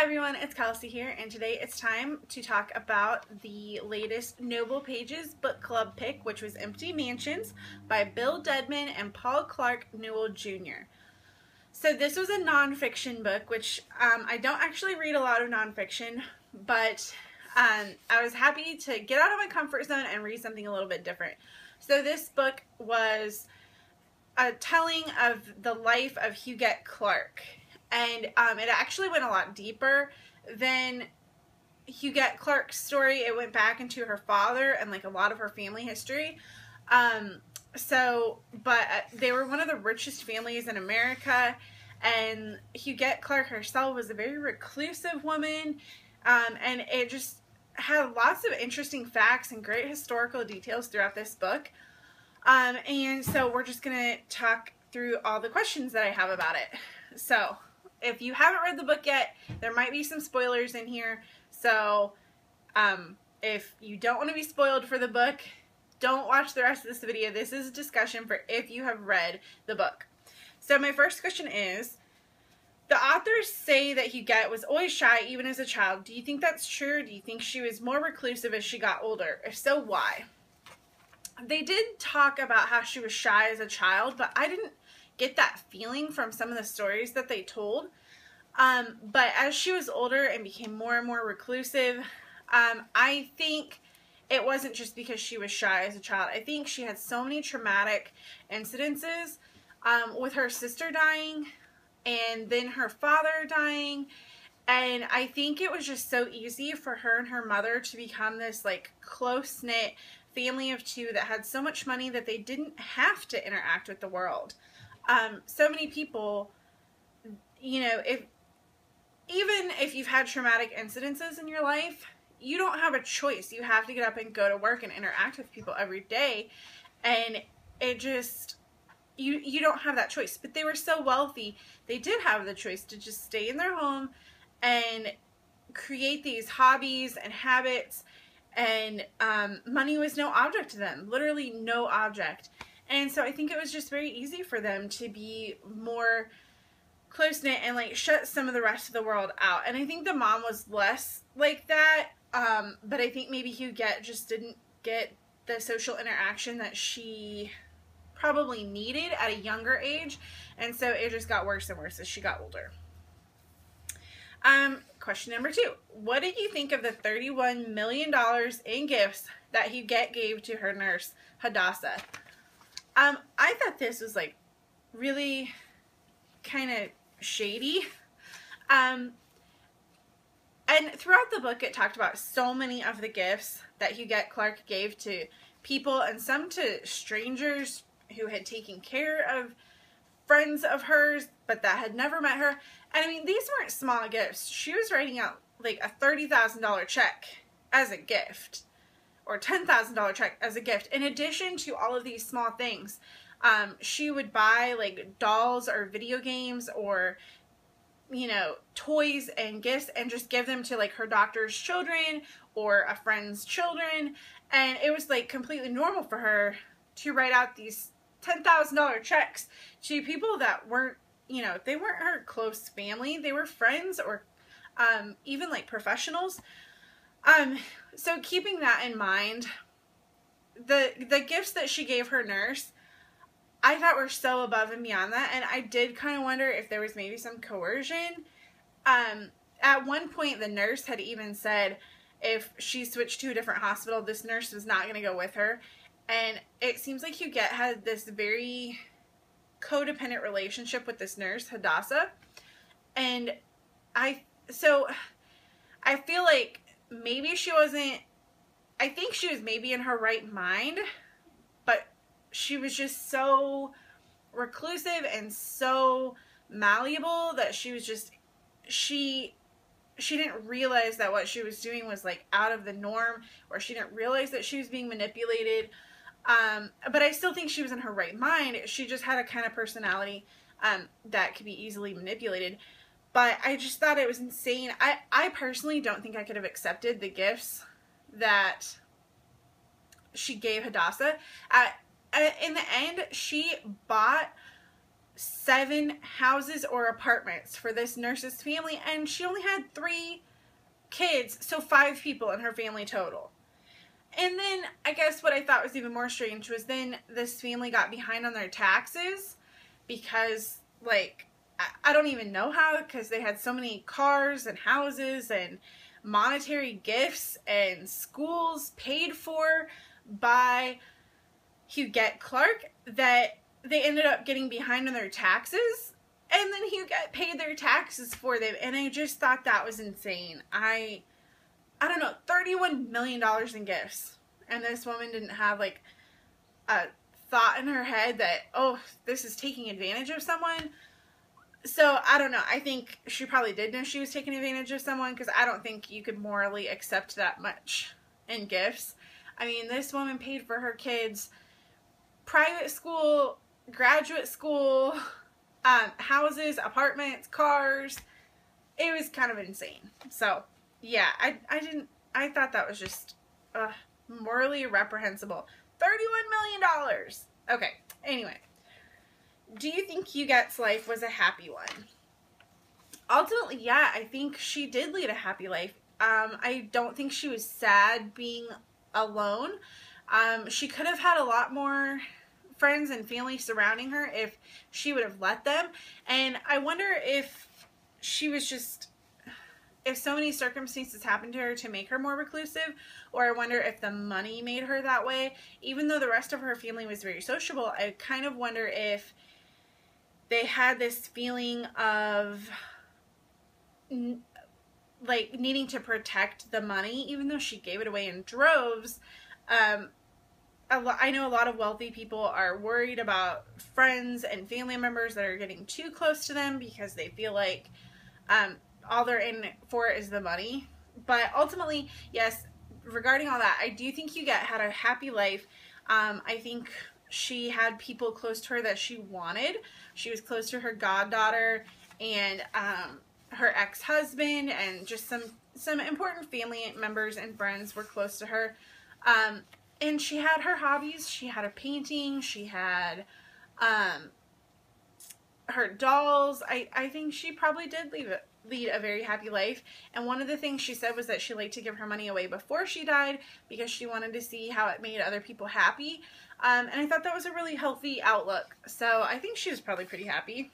Hi everyone, it's Kelsey here, and today it's time to talk about the latest Noble Pages book club pick, which was Empty Mansions by Bill Dedman and Paul Clark Newell Jr. So this was a nonfiction book, which I don't actually read a lot of nonfiction, but I was happy to get out of my comfort zone and read something a little bit different. So this book was a telling of the life of Huguette Clark. And it actually went a lot deeper than Huguette Clark's story. It went back into her father and like a lot of her family history. But they were one of the richest families in America, and Huguette Clark herself was a very reclusive woman, and it just had lots of interesting facts and great historical details throughout this book. And so we're just going to talk through all the questions that I have about it. So if you haven't read the book yet, there might be some spoilers in here. So if you don't want to be spoiled for the book, don't watch the rest of this video. This is a discussion for if you have read the book. So my first question is, the authors say that Huguette was always shy even as a child. Do you think that's true? Or do you think she was more reclusive as she got older? If so, why? They did talk about how she was shy as a child, but I didn't get that feeling from some of the stories that they told. But as she was older and became more and more reclusive, I think it wasn't just because she was shy as a child. I think she had so many traumatic incidences with her sister dying and then her father dying. And I think it was just so easy for her and her mother to become this like close-knit family of two that had so much money that they didn't have to interact with the world. So many people, you know, even if you've had traumatic incidences in your life, you don't have a choice. You have to get up and go to work and interact with people every day. And it just, you don't have that choice. But they were so wealthy, they did have the choice to just stay in their home and create these hobbies and habits. And money was no object to them, literally no object. And so I think it was just very easy for them to be more close-knit and like shut some of the rest of the world out. And I think the mom was less like that, but I think maybe Huguette just didn't get the social interaction that she probably needed at a younger age, and so it just got worse and worse as she got older. Question number 2. What did you think of the $31 million in gifts that Huguette gave to her nurse, Hadassah? I thought this was like really kind of shady. And throughout the book it talked about so many of the gifts that Huguette Clark gave to people, and some to strangers who had taken care of friends of hers but that had never met her. And I mean, these weren't small gifts. She was writing out like a $30,000 check as a gift, or $10,000 check as a gift. In addition to all of these small things, she would buy like dolls or video games or, you know, toys and gifts and just give them to like her doctor's children or a friend's children. And it was like completely normal for her to write out these $10,000 checks to people that weren't, you know, they weren't her close family. They were friends or even like professionals. So keeping that in mind, the gifts that she gave her nurse, I thought were so above and beyond that, and I did kind of wonder if there was maybe some coercion. At one point, the nurse had even said if she switched to a different hospital, this nurse was not going to go with her, and it seems like Huguette had this very codependent relationship with this nurse, Hadassah, and I feel like maybe she wasn't, I think she was maybe in her right mind, but she was just so reclusive and so malleable that she was just, she didn't realize that what she was doing was like out of the norm, or she didn't realize that she was being manipulated. But I still think she was in her right mind. She just had a kind of personality that could be easily manipulated. But I just thought it was insane. I personally don't think I could have accepted the gifts that she gave Hadassah. In the end, she bought 7 houses or apartments for this nurse's family, and she only had 3 kids, so 5 people in her family total. And then I guess what I thought was even more strange was then this family got behind on their taxes because, like, I don't even know how, because they had so many cars and houses and monetary gifts and schools paid for by Huguette Clark that they ended up getting behind on their taxes, and then Huguette paid their taxes for them, and I just thought that was insane. I don't know, $31 million in gifts, and this woman didn't have, like, a thought in her head that, oh, this is taking advantage of someone. So, I don't know. I think she probably did know she was taking advantage of someone, because I don't think you could morally accept that much in gifts. I mean, this woman paid for her kids' private school, graduate school, houses, apartments, cars. It was kind of insane. So, yeah, I thought that was just morally reprehensible. $31 million. Okay, anyway. Do you think Huguette's life was a happy one? Ultimately, yeah, I think she did lead a happy life. I don't think she was sad being alone. She could have had a lot more friends and family surrounding her if she would have let them. And I wonder if she was just, if so many circumstances happened to her to make her more reclusive, or I wonder if the money made her that way. Even though the rest of her family was very sociable, I kind of wonder if they had this feeling of like needing to protect the money, even though she gave it away in droves. I know a lot of wealthy people are worried about friends and family members that are getting too close to them because they feel like all they're in for is the money. But ultimately, yes, regarding all that, I do think Huguette had a happy life. I think she had people close to her that she wanted. She was close to her goddaughter and her ex-husband, and just some important family members and friends were close to her. And she had her hobbies. She had a painting. She had her dolls. I think she probably did lead a very happy life. And one of the things she said was that she liked to give her money away before she died because she wanted to see how it made other people happy. And I thought that was a really healthy outlook. So I think she was probably pretty happy.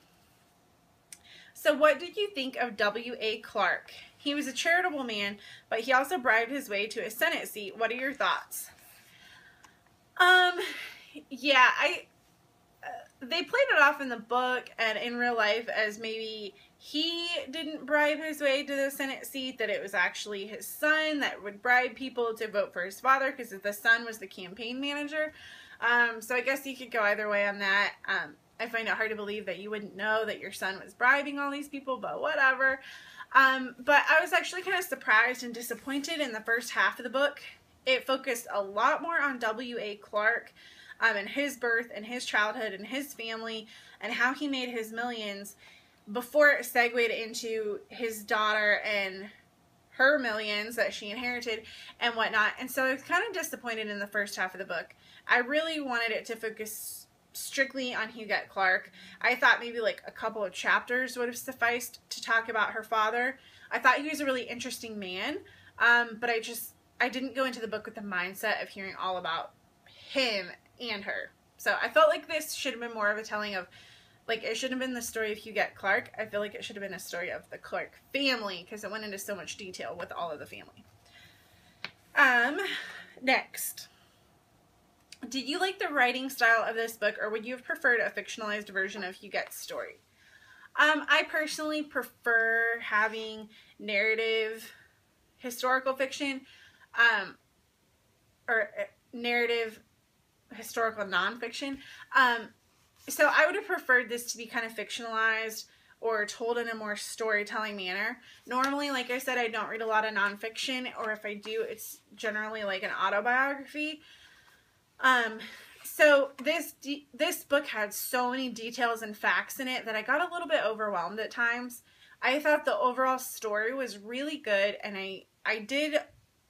So what did you think of W.A. Clark? He was a charitable man, but he also bribed his way to a Senate seat. What are your thoughts? Yeah, they played it off in the book and in real life as maybe he didn't bribe his way to the Senate seat, that it was actually his son that would bribe people to vote for his father because the son was the campaign manager. So I guess you could go either way on that. I find it hard to believe that you wouldn't know that your son was bribing all these people, but whatever. But I was actually kind of surprised and disappointed in the first half of the book. It focused a lot more on W.A. Clark and his birth and his childhood and his family and how he made his millions before it segued into his daughter and her millions that she inherited and whatnot. And so I was kind of disappointed in the first half of the book. I really wanted it to focus strictly on Huguette Clark. I thought maybe like a couple of chapters would have sufficed to talk about her father. I thought he was a really interesting man, but I didn't go into the book with the mindset of hearing all about him and her. So I felt like this should have been more of a telling of, like, it shouldn't have been the story of Huguette Clark. I feel like it should have been a story of the Clark family because it went into so much detail with all of the family. Next. Did you like the writing style of this book, or would you have preferred a fictionalized version of Huguette's story? I personally prefer having narrative historical fiction, or narrative historical nonfiction. So I would have preferred this to be kind of fictionalized or told in a more storytelling manner. Normally, like I said, I don't read a lot of nonfiction, or if I do, it's generally like an autobiography. So this book had so many details and facts in it that I got a little bit overwhelmed at times. I thought the overall story was really good, and I did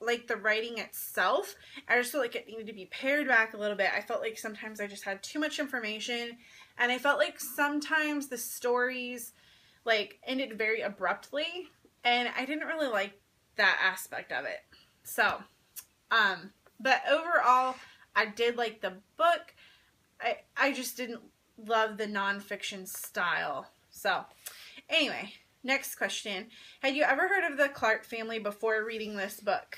like the writing itself. I just felt like it needed to be pared back a little bit. I felt like sometimes I just had too much information, And I felt like sometimes the stories like ended very abruptly, and I didn't really like that aspect of it. So, but overall, I did like the book. I just didn't love the nonfiction style. So, anyway, next question. Had you ever heard of the Clark family before reading this book?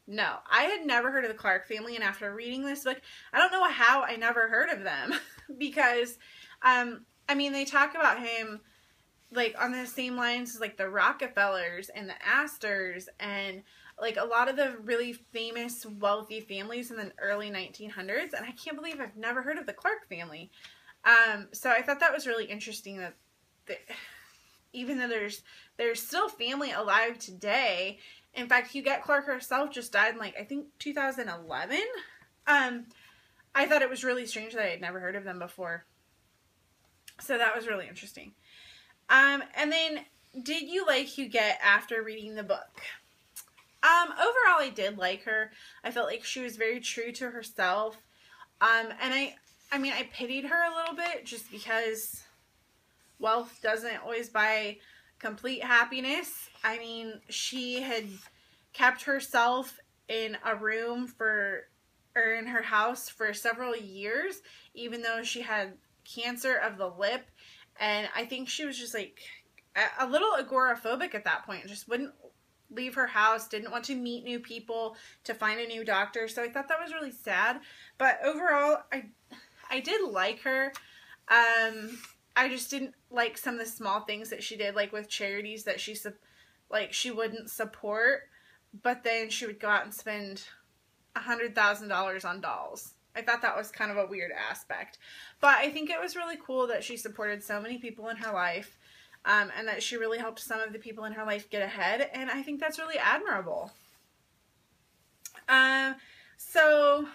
No, I had never heard of the Clark family, and after reading this book, I don't know how I never heard of them because, I mean, they talk about him like on the same lines as like the Rockefellers and the Astors and like a lot of the really famous wealthy families in the early 1900s, and I can't believe I've never heard of the Clark family. So I thought that was really interesting that even though there's still family alive today. In fact, Huguette Clark herself just died in like I think 2011. I thought it was really strange that I had never heard of them before. So that was really interesting. And then, did you like Huguette after reading the book? Overall, I did like her. I felt like she was very true to herself. And I mean, I pitied her a little bit just because wealth doesn't always buy complete happiness. I mean, she had kept herself in a room or in her house for several years, even though she had cancer of the lip. And I think she was just like a little agoraphobic at that point. Just wouldn't leave her house, didn't want to meet new people, to find a new doctor. So I thought that was really sad. But overall, I did like her. I just didn't like some of the small things that she did, like with charities that she wouldn't support. But then she would go out and spend $100,000 on dolls. I thought that was kind of a weird aspect. But I think it was really cool that she supported so many people in her life, and that she really helped some of the people in her life get ahead, and I think that's really admirable. So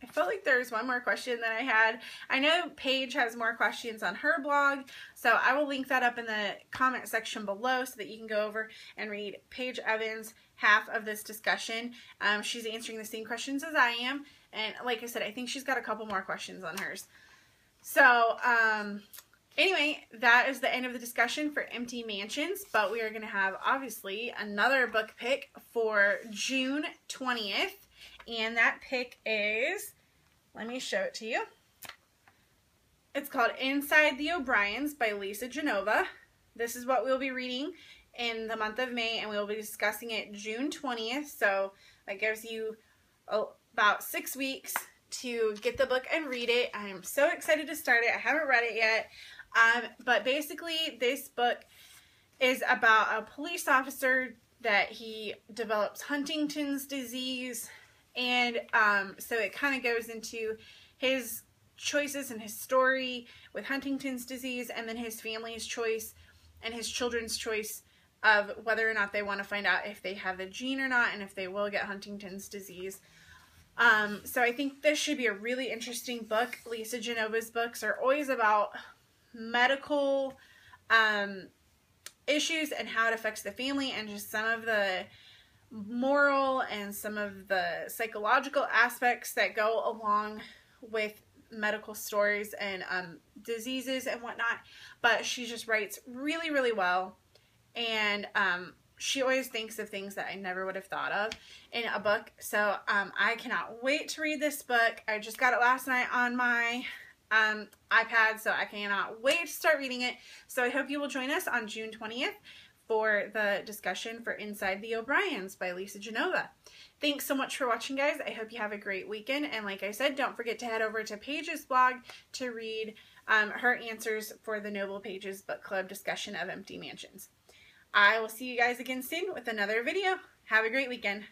I felt like there's one more question that I had. I know Paige has more questions on her blog, so I will link that up in the comment section below so that you can go over and read Paige Evans' half of this discussion. She's answering the same questions as I am, and like I said, I think she's got a couple more questions on hers. So, anyway, that is the end of the discussion for Empty Mansions, but we are going to have, obviously, another book pick for June 20th, and that pick is, let me show it to you. It's called Inside the O'Briens by Lisa Genova. This is what we'll be reading in the month of May, and we'll be discussing it June 20th, so that gives you about 6 weeks to get the book and read it. I'm so excited to start it. I haven't read it yet. But basically this book is about a police officer that he develops Huntington's disease, and so it kind of goes into his choices and his story with Huntington's disease, and then his family's choice and his children's choice of whether or not they want to find out if they have the gene or not, and if they will get Huntington's disease. So I think this should be a really interesting book. Lisa Genova's books are always about medical issues and how it affects the family, and just some of the moral and some of the psychological aspects that go along with medical stories and diseases and whatnot. But she just writes really, really well, and she always thinks of things that I never would have thought of in a book. So I cannot wait to read this book. I just got it last night on my iPad, so I cannot wait to start reading it. So I hope you will join us on June 20th for the discussion for Inside the O'Briens by Lisa Genova. Thanks so much for watching, guys. I hope you have a great weekend. And like I said, don't forget to head over to Paige's blog to read her answers for the Noble Pages Book Club discussion of Empty Mansions. I will see you guys again soon with another video. Have a great weekend.